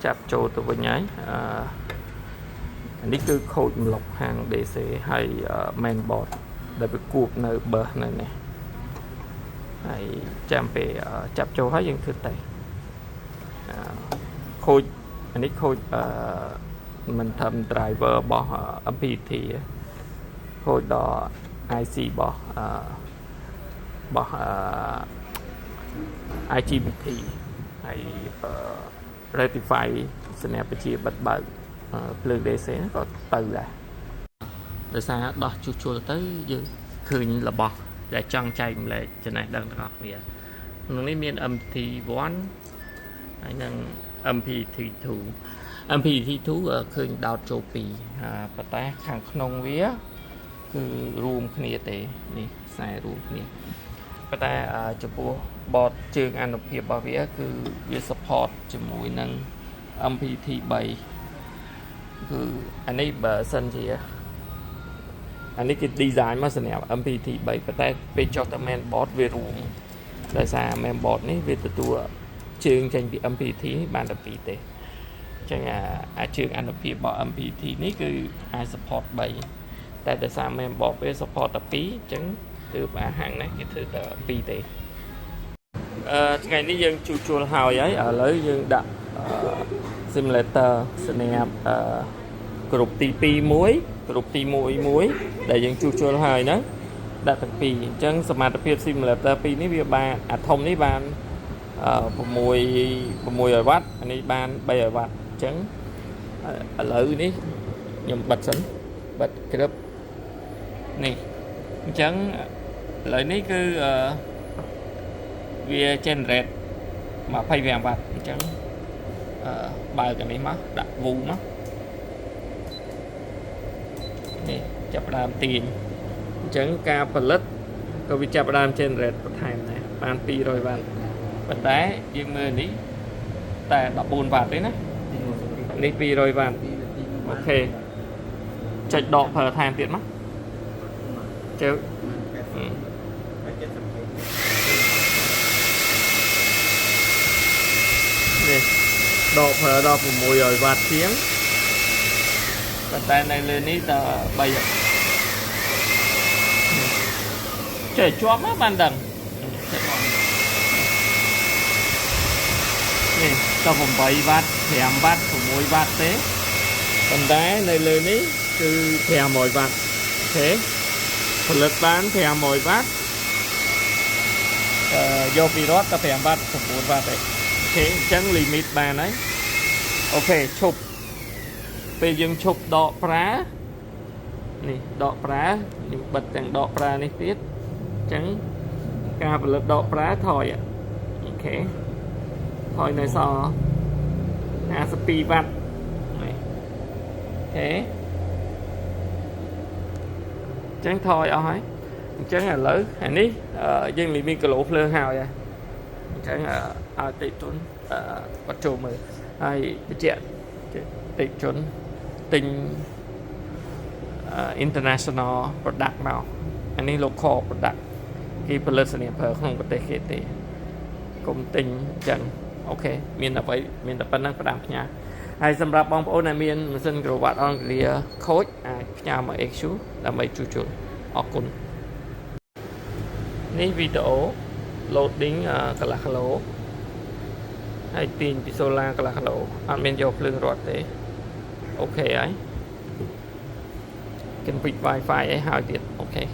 chạp trâu từ bên nháiនេះគឺខូចម្លប់ហាង DC ហើយ mainboard ដែលវាគួបនៅបើនៅនេះហើយចាំពេលចាប់ចូលហើយយើងធ្វើតែខូចអានេះខូចមិនធ្វើ driver របស់ MPT ខូចដល់ IC របស់IGBT ហើយ rectify សញ្ញាបជាបិទបើកភ្លើង DC ក៏ទៅដែរដោយសារដោះជួសជុលទៅយើងឃើញរបស់ដែលចង់ចែកម្លែកចំណេះដឹងទាំងអស់គ្នាក្នុងនេះមាន MPT1 ហើយនិង MPT2 MPT2 ឃើញដោតចូល2ប៉ុន្តែខាងក្នុងវាគឺរួមគ្នាទេនេះខ្សែរួមគ្នាប៉ុន្តែចំពោះ board ជើងអនុភាពរបស់វាគឺវា support ជាមួយនឹង MPT3 គឺអានេះបើសិនជាអានេះគេ design មកសម្រាប់ MPT3 ប៉ុន្តែពេលចុះទៅ main board វារួមដោយសារ main board នេះវាទទួលជើងចេញពី MPT បានតែ2ទេអញ្ចឹងអាជើងអនុភាពរបស់ MPT នេះគឺអាច support 3តែដោយសារ main board វា support តែ2អញ្ចឹងគឺអាហាងនេះគេធ្វើតែ2ទេថ្ងៃនេះយើងជួសជុលហើយឥឡូវយើងដាក់ simulator ស្នាប់គ្រប់ទី2មួយគ្រប់ទី1មួយដែលយើងជួសជុលហើយហ្នឹងដាក់ទាំងពីរអញ្ចឹងសមត្ថភាព simulator 2នេះវាបានអាធំនេះបាន600 វ៉ាត់អានេះបាន300 វ៉ាត់អញ្ចឹងឥឡូវនេះខ្ញុំបិទសិនបិទក្រឹបនេះអញ្ចឹងឥឡូវនេះគឺវា generate 25 វ៉ាត់អញ្ចឹងបើកនេះមកដាក់វូមកនេះចាប់ផ្ដើមទាញអញ្ចឹងការផលិតក៏វាចាប់ផ្ដើម generate បន្ថែមដែរបាន200 វ៉ាត់ប៉ុន្តែយើងមើលនេះតែ14 វ៉ាត់ទេណានេះ200 វ៉ាត់អូខេចុចដកប្រើថែមទៀតមកជើនេះដកប្រើដល់600 វ៉ាត់ជាងប៉ុន្តែនៅលើនេះត3ចេះជាប់មកបានដឹងនេះត8 វ៉ាត់5 វ៉ាត់6 វ៉ាត់ទេប៉ុន្តែនៅលើនេះគឺ500 វ៉ាត់អូខេផលិតបាន500 វ៉ាត់យកពីរត់តែ5 វ៉ាត់9 វ៉ាត់ទេអូខេអញ្ចឹង limit បានហើយអូខេឈប់ពេលយើងឈប់ដកប្រើនេះដកប្រើយើងបិទទាំងដកប្រើនេះទៀតអញ្ចឹងការផលិតដកប្រើថយអូខេថយនៅសល់52 វ៉ាត់នេះអូខេអញ្ចឹងថយអស់ហើយអញ្ចឹងឥឡូវអានេះយើងមានគីឡូភ្លើងហើយអញ្ចឹងឲ្យតិចទុនបាត់ចូលមើលហើយបញ្ជាក់តិចជនទិញ international product មកអានេះ local product គេផលិតសម្រាប់ប្រើក្នុងប្រទេសគេទេកុំទិញអញ្ចឹងអូខេមានតែប៉ុណ្្នឹងផ្ដាំផ្ញើហើយសម្រាប់បងប្អូនដែលមានម៉ាស៊ីនក្រវ៉ាត់អង់គ្លេសខូចអាចផ្ញើមក XU ដើម្បីជួសជុលអរគុណនេះវីដេអូ loading កន្លះគីឡូហើយទាញពីសូឡាកន្លះគីឡូអត់មានយកភ្លើងរត់ទេអូខេហើយ config Wi-Fi ឲ្យហើយទៀតអូខេ